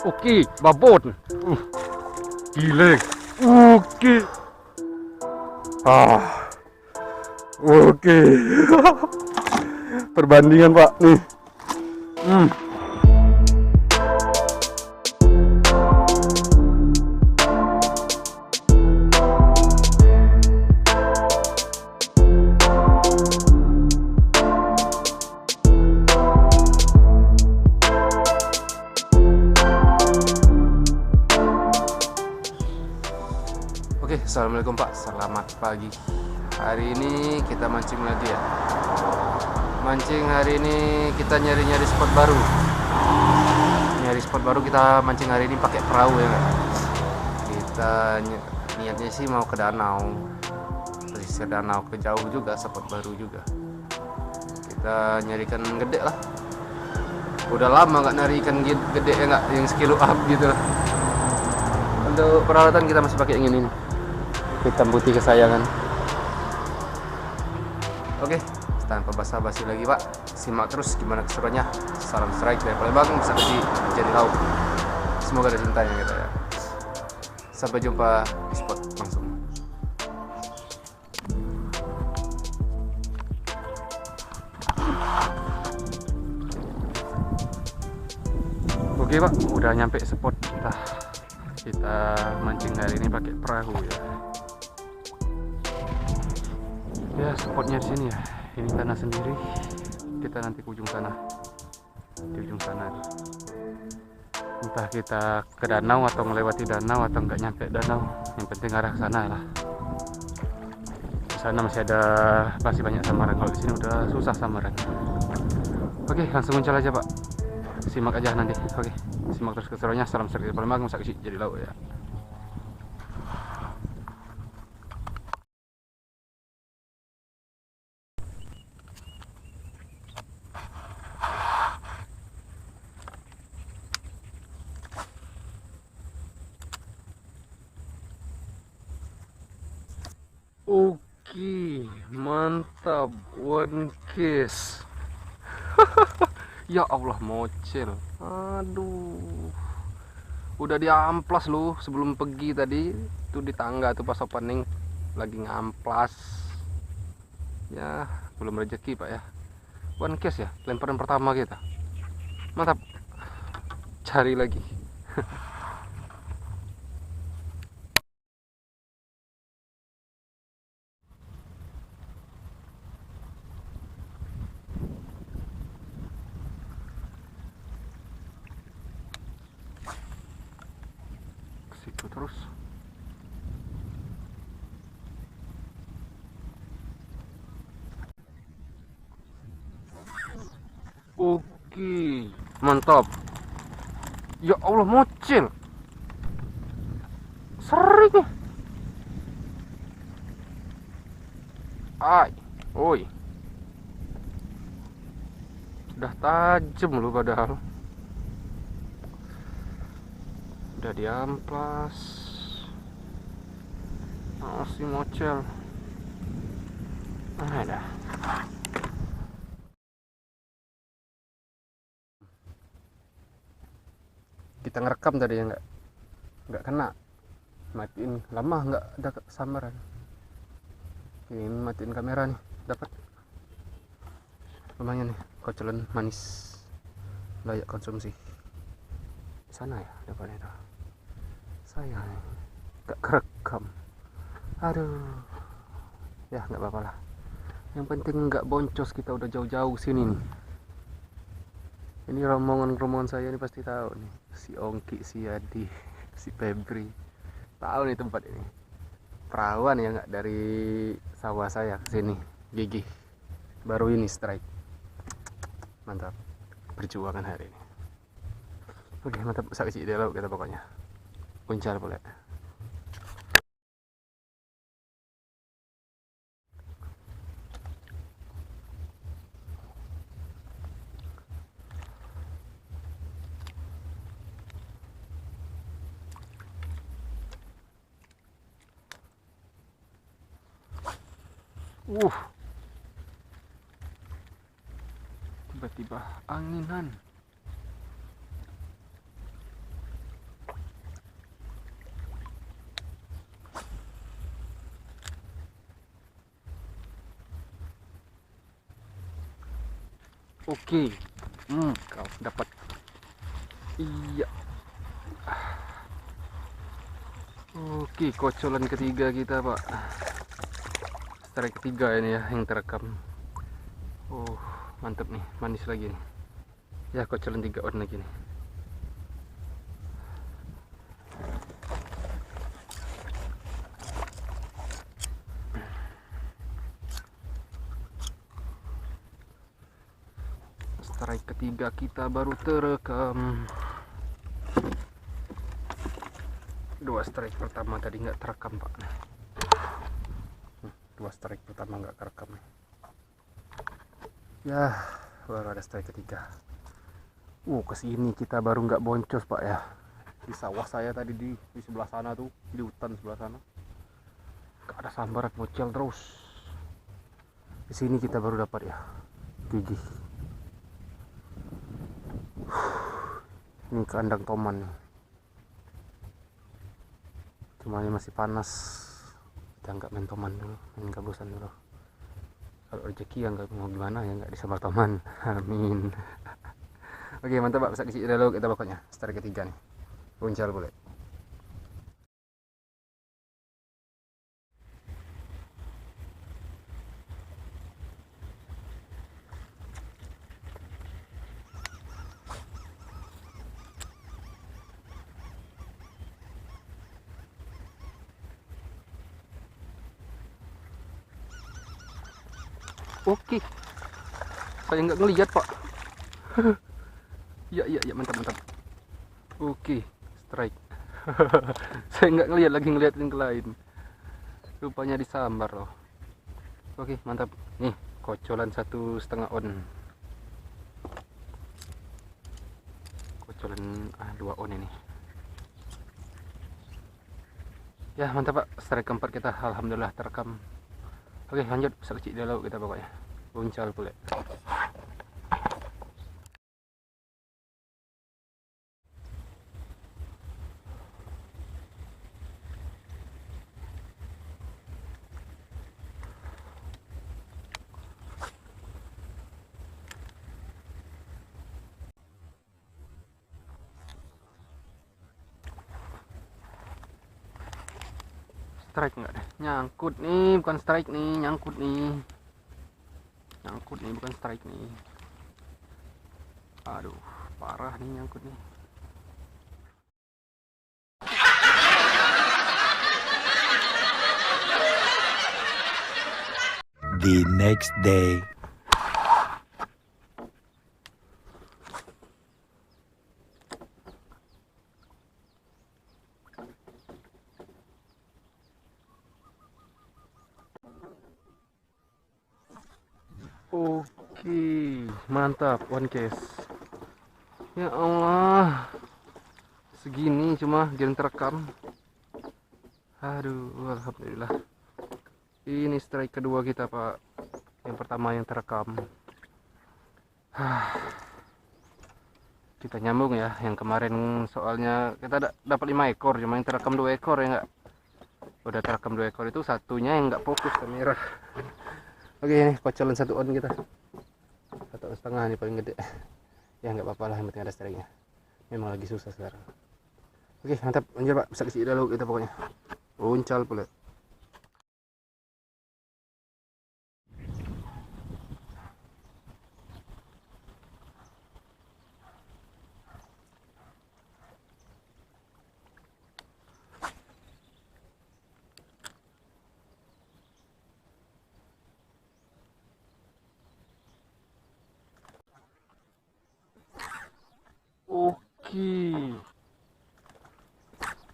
Oke, babon. Gile. Oke. Oke. Perbandingan, Pak. Nih. Oke, assalamualaikum Pak, selamat pagi. Hari ini kita mancing lagi ya. Mancing hari ini kita nyari-nyari spot baru. Nyari spot baru, kita mancing hari ini pakai perahu ya Kak. Kita niatnya sih mau ke danau, pesisir danau, ke jauh juga, spot baru juga. Kita nyari ikan gede lah. Udah lama nggak nyari ikan gede ya nggak, yang sekilo up gitu. Untuk peralatan kita masih pakai yang ini, hitam putih kesayangan. Oke, tanpa basa-basi lagi Pak, simak terus gimana keseruannya. Salam strike dari Palembang, bisa jadi lauk. Semoga ada cintanya kita ya. Sampai jumpa di spot langsung. Oke Pak, udah nyampe spot kita. Kita mancing hari ini pakai perahu ya. Ya, spotnya di sini ya. Ini tanah sendiri. Kita nanti ke ujung sana. Di ujung sana. Entah kita ke danau atau melewati danau atau nggak nyampe danau. Yang penting arah sana lah. Di sana masih banyak samaran. Kalau di sini udah susah samaran. Oke, langsung muncul aja Pak. Simak aja nanti. Oke, simak terus keseruannya. Salam seri Palembang, masak isi jadi lauk ya. Oke, mantap, one kiss. Ya Allah, mocel. Aduh, udah diamplas lu sebelum pergi tadi. Tuh di tangga tuh pas opening lagi ngamplas. Ya, belum rezeki Pak ya. One kiss ya, lemparan pertama kita. Mantap. Cari lagi. Situ terus. Oke, mantap. Ya Allah, mocil. Sering nih. Ay, oi. Udah tajam lu padahal. Udah diamplas. Masih mocel. Ada. Kita ngerekam tadi ya, nggak kena. Matiin lama, nggak ada samaran. Ini matiin kamera nih, dapat lumayan nih, kocelan manis, layak konsumsi. Sana ya depannya tuh. Sayang, nggak kerekam. Aduh, ya nggak apa-apa lah. Yang penting nggak boncos, kita udah jauh-jauh sini nih. Ini rombongan saya ini pasti tahu nih, si Ongki, si Adi, si Febri, tahu nih tempat ini. Perahuan ya nggak, dari sawah saya ke sini, gigih. Baru ini strike. Mantap, perjuangan hari ini. Oke, mantap, saksi dia lauk kita pokoknya. Kuncal boleh. Tiba-tiba anginan. Oke. Kau dapat. Iya. Oke, kocolan ketiga kita, Pak. Strike ketiga ini ya yang terekam. Oh, mantap nih, manis lagi nih. Ya, kocolan 3 on lagi nih. Strike ketiga kita baru terekam. 2 strike pertama tadi nggak terekam, Pak. 2 strike pertama nggak terekam nih. Ya, baru ada strike ketiga. Kesini kita baru nggak boncos, Pak ya. Di sawah saya tadi di sebelah sana tuh, di hutan sebelah sana. Gak ada sambaran, bocel terus. Di sini kita baru dapat ya, gigih. Ini kandang toman nih. Cuma ini masih panas. Kita nggak main toman dulu, main gabusan dulu. Kalau rezeki ya nggak mau gimana ya, nggak disambar toman. Amin. Oke, mantap Pak, bisa kecil dulu kita pokoknya. Strike ketiga nih. Puncal boleh. Oke. Saya nggak ngelihat, Pak. Ya, mantap. Oke, strike. Saya nggak ngelihat, lagi ngeliatin ke lain. Rupanya disambar loh. Oke, mantap. Nih, kocolan 1,5 on. Kocolan 2 on ini. Ya, mantap Pak. Strike keempat kita alhamdulillah terekam. Oke, lanjut. Bisa kecil dulu kita pokoknya. Buncal pula. Strike enggak deh? Nyangkut nih, bukan strike nih, nyangkut nih. Nyangkut nih, bukan strike nih. Aduh, parah nih nyangkut nih. The next day. Oke, mantap, one case. Ya Allah, segini cuma game terekam. Aduh, alhamdulillah. Ini strike kedua kita Pak. Yang pertama yang terekam. Kita nyambung ya. Yang kemarin soalnya kita dapat 5 ekor, cuma yang terekam 2 ekor ya nggak. Udah terekam 2 ekor itu satunya yang nggak fokus kamera. Oke, ini kocolan 1 on kita. 1,5 nih paling gede. Ya nggak apa-apa lah, yang penting ada strike-nya. Memang lagi susah sekarang. Oke, mantap. Lanjut Pak, bisa kecil dulu kita pokoknya. Uncal pula.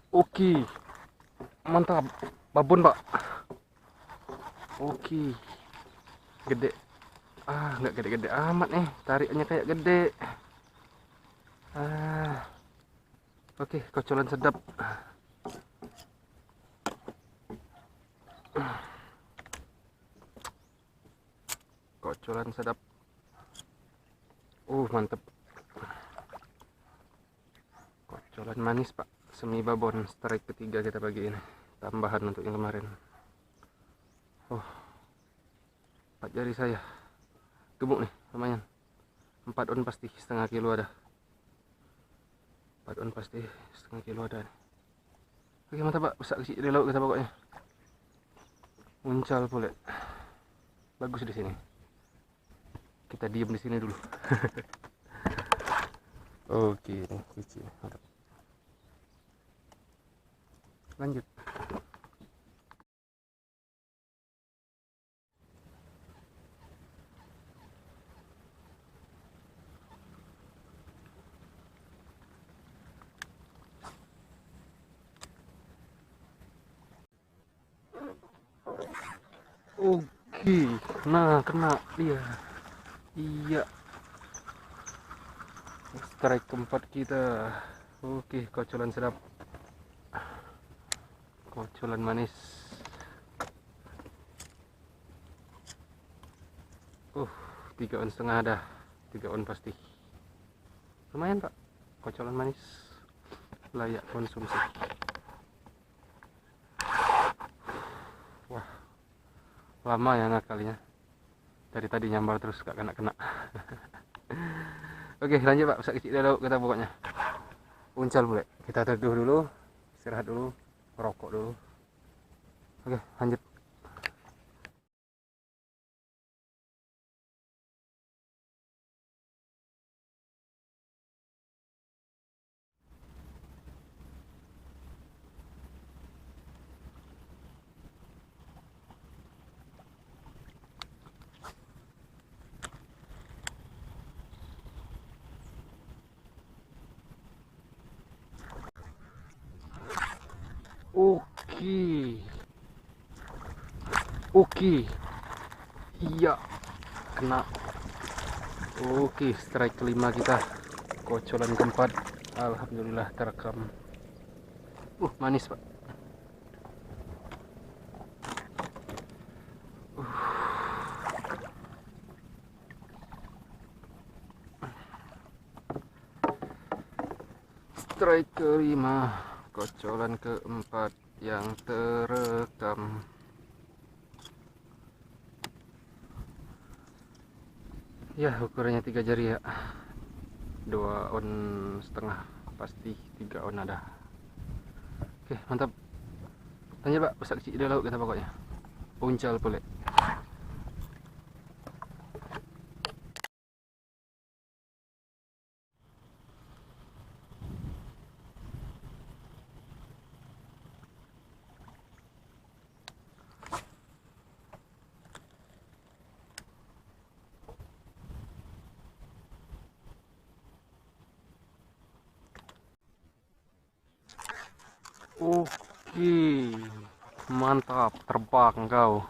Oke, mantap, babon Pak. Oke, gede. Nggak gede-gede amat nih, tariknya kayak gede. Oke, kocolan sedap. Kocolan sedap. Mantep. Kocolan manis Pak, semi babon. Strike ketiga kita pagi ini, tambahan untuk yang kemarin. 4 jari saya gemuk nih, lumayan. 4 on pasti setengah kilo ada. 4 on pasti setengah kilo ada nih. Oke mantap Pak, besar kecil di laut kita pokoknya. Uncal pula. Bagus di sini. Kita diem di sini dulu. Oke, nih kecil. Mantap. Lanjut. Oke, nah kena dia. Iya. Strike keempat kita. Oke, kocolan sedap. Kocolan manis. 3 on setengah ada. 3 on pasti. Lumayan Pak. Kocolan manis. Layak konsumsi. Wah. Lama ya ngakalinya. Dari tadi nyambar terus gak kena-kena. Oke lanjut Pak, besar kecil dulu kita pokoknya. Uncal boleh. Kita teduh dulu, istirahat dulu, rokok dulu. Oke lanjut. Oke. Iya. Kena. Oke, strike kelima kita. Kocolan keempat. Alhamdulillah terekam. Manis, Pak. Strike kelima, kocolan keempat yang terekam. Ya ukurannya 3 jari ya, 2 on setengah pasti, 3 on ada. Oke mantap. Lanjut Pak, besar kecil di laut kita pokoknya. Uncal boleh. Oke, mantap, terbang kau.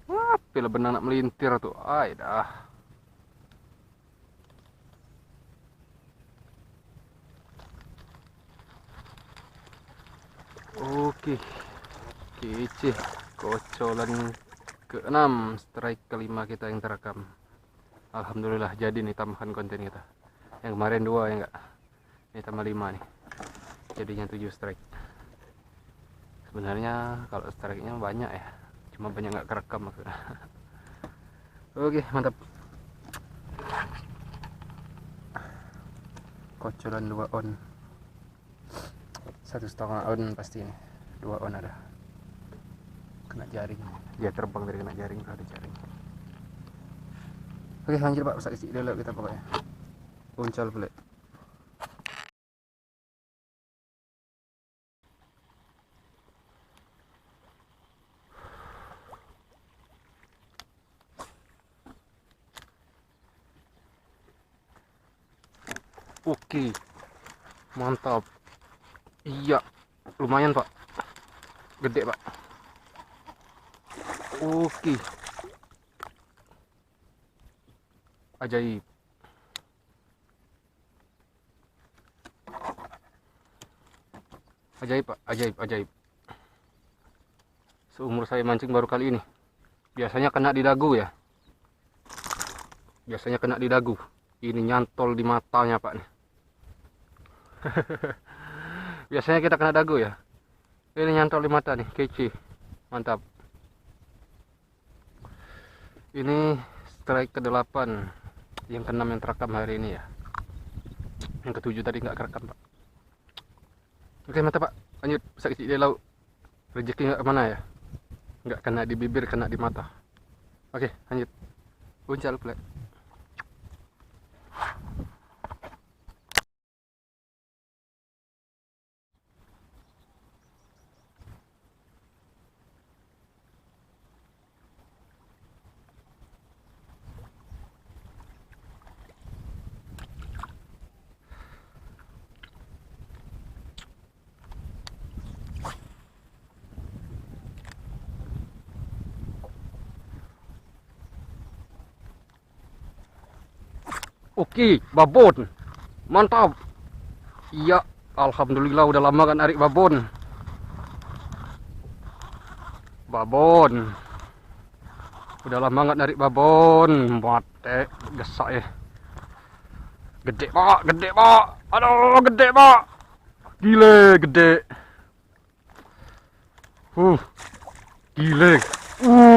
Wah, bila benar nak melintir tuh, ay dah. Oke, kece, kocolan ke-6, strike kelima kita yang terekam. Alhamdulillah jadi nih tambahan konten kita. Yang kemarin 2 ya enggak. Ini tambah 5 nih, jadinya 7 strike. Sebenarnya kalau strike-nya banyak ya, cuma banyak nggak kerekam maksudnya. Oke mantap. Kocolan 2 on, 1,5 on pasti ini. 2 on ada. Kena jaring, dia terbang dari kena jaring, ada jaring. Oke lanjut Pak, besar kecil dulu kita pokoknya. Uncal boleh. Oke, mantap. Iya, lumayan Pak, gede Pak. Oke, ajaib. Ajaib Pak, ajaib. Seumur saya mancing baru kali ini. Biasanya kena di dagu ya. Biasanya kena di dagu. Ini nyantol di matanya Pak nih. Biasanya kita kena dagu ya. Ini nyantol di mata nih, kece. Mantap. Ini strike ke-8, yang ke-6 yang terekam hari ini ya. Yang ke-7 tadi nggak kerekam Pak. Oke mantap Pak, lanjut. Sakit di laut, rezeki nggak kemana ya, nggak kena di bibir, kena di mata. Oke lanjut, uncal play. Oke, babon. Mantap. Iya, alhamdulillah udah lama kan narik babon. Babon. Udah lama nggak narik babon. Mate, gesak ya. Gede, Pak. Gede, Pak. Aduh, gede, Pak. Gile, gede. Gile.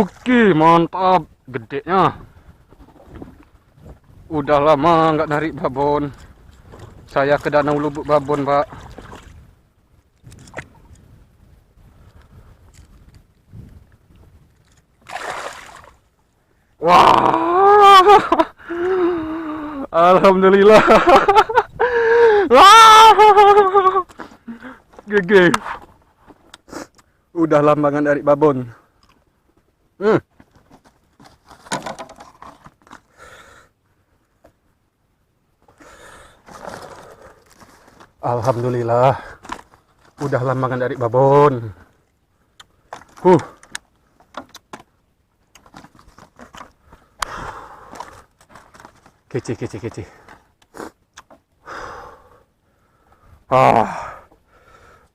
Oke, mantap. Gedenya. Udah lama nggak narik babon. Saya ke Danau Lubuk babon, Pak. Wah. Alhamdulillah. Wah. GG. Udah lama nggak narik babon. Alhamdulillah. Udah lama nggak narik babon. Kece, kece, kece.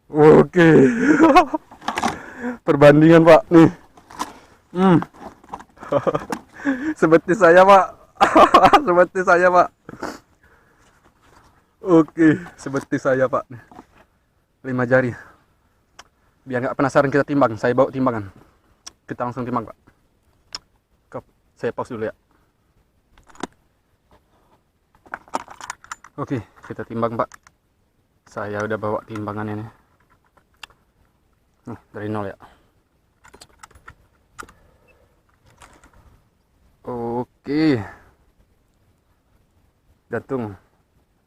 Oke. Perbandingan Pak nih. Seperti saya Pak. Seperti saya Pak. Oke, seperti saya Pak. 5 jari. Biar nggak penasaran kita timbang, saya bawa timbangan. Kita langsung timbang Pak. Saya pause dulu ya. Oke, kita timbang Pak. Saya udah bawa timbangannya nih. Dari 0 ya. Oke.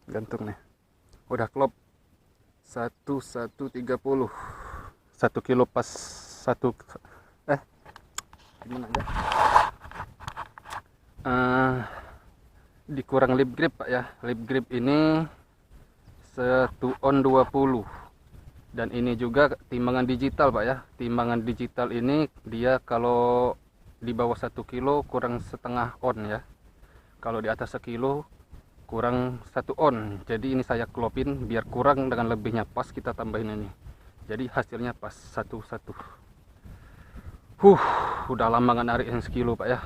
Gantung nih. Udah klop 1130. 1 kilo pas 1 gimana aja. Dikurang lip grip Pak ya. Lip grip ini 1 on 20. Dan ini juga timbangan digital Pak ya. Timbangan digital ini dia kalau di bawah 1 kilo kurang setengah on ya. Kalau di atas 1 kilo kurang 1 on. Jadi ini saya klopin biar kurang dengan lebihnya pas, kita tambahin ini. Jadi hasilnya pas 1-1. Udah lama nggak narik yang sekilo Pak ya.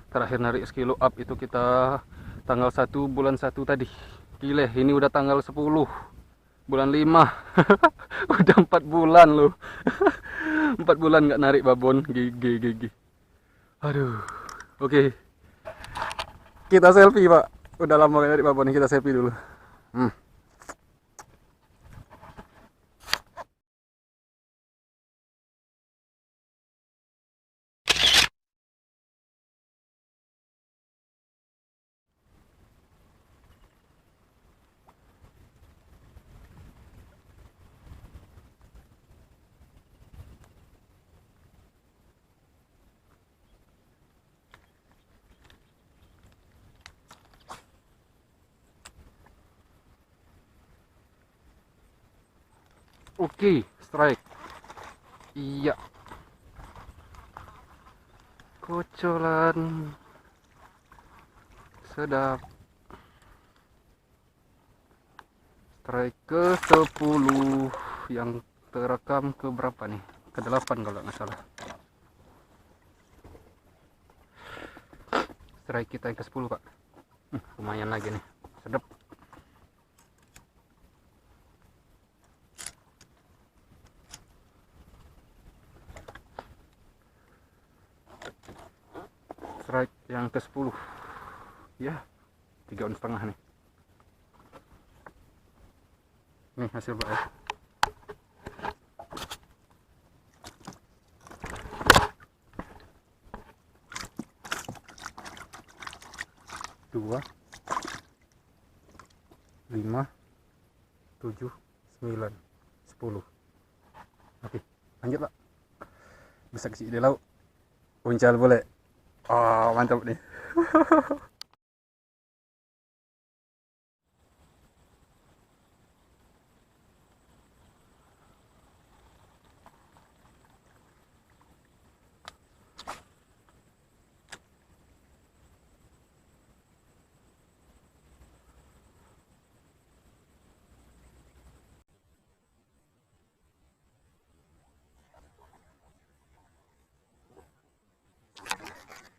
Terakhir narik sekilo up itu kita tanggal 1 bulan 1 tadi. Gile, ini udah tanggal 10 bulan 5. Udah 4 bulan loh. 4 bulan nggak narik babon. Gigi. Aduh. Oke. Kita selfie Pak. Udah lama nggak narik babon, kita selfie dulu. Oke, strike. Iya. Kocolan. Sedap. Strike ke 10. Yang terekam ke berapa nih? Ke 8 kalau nggak salah. Strike kita yang ke 10 Pak. Lumayan lagi nih. Sedap. Strike yang yang ke 10 ya, 3 on setengah nih. Nih hasil Pak ya. Dua, 5, 7, 9, 10. Oke, lanjut Pak. Bisa kecil di laut. Uncal boleh. Oh, mantap nih.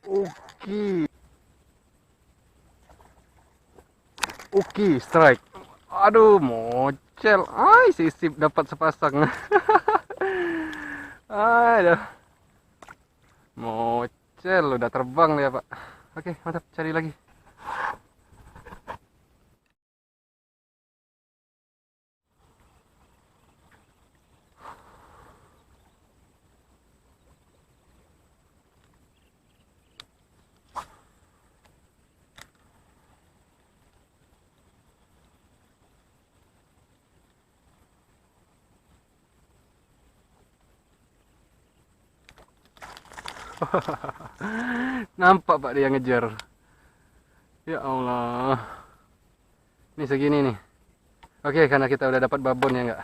Oke. Oke, strike. Aduh, mocel. Ay, sisip dapat sepasang. Aduh. Mocel udah terbang dia, Pak. Oke, mantap, cari lagi. Nampak Pak dia ngejar. Ya Allah. Ini segini nih. Oke, karena kita udah dapat babon ya enggak.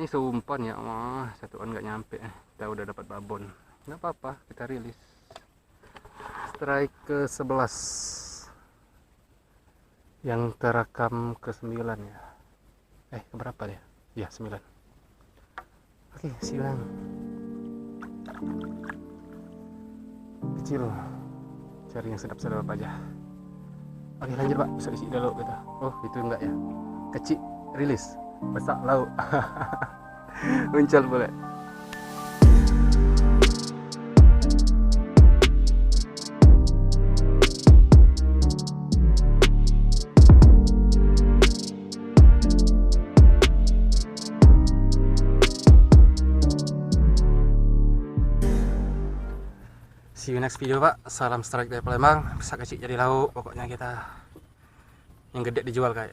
Ini seumpan ya Allah, satuan nggak nyampe. Kita udah dapat babon. Nggak apa-apa, kita rilis. Strike ke 11. Yang terekam ke 9 ya. Ke berapa ya? Ya, 9. Oke, silang. Kecil. Cari yang sedap-sedap aja. Oke, lanjut Pak. Bisa isi dulu kita. Oh, itu enggak ya. Kecil rilis. Besar lauk. Uncal boleh. See you next video Pak. Salam strike dari Palembang. Bisa kecil jadi lauk. Pokoknya kita yang gede dijual kayak.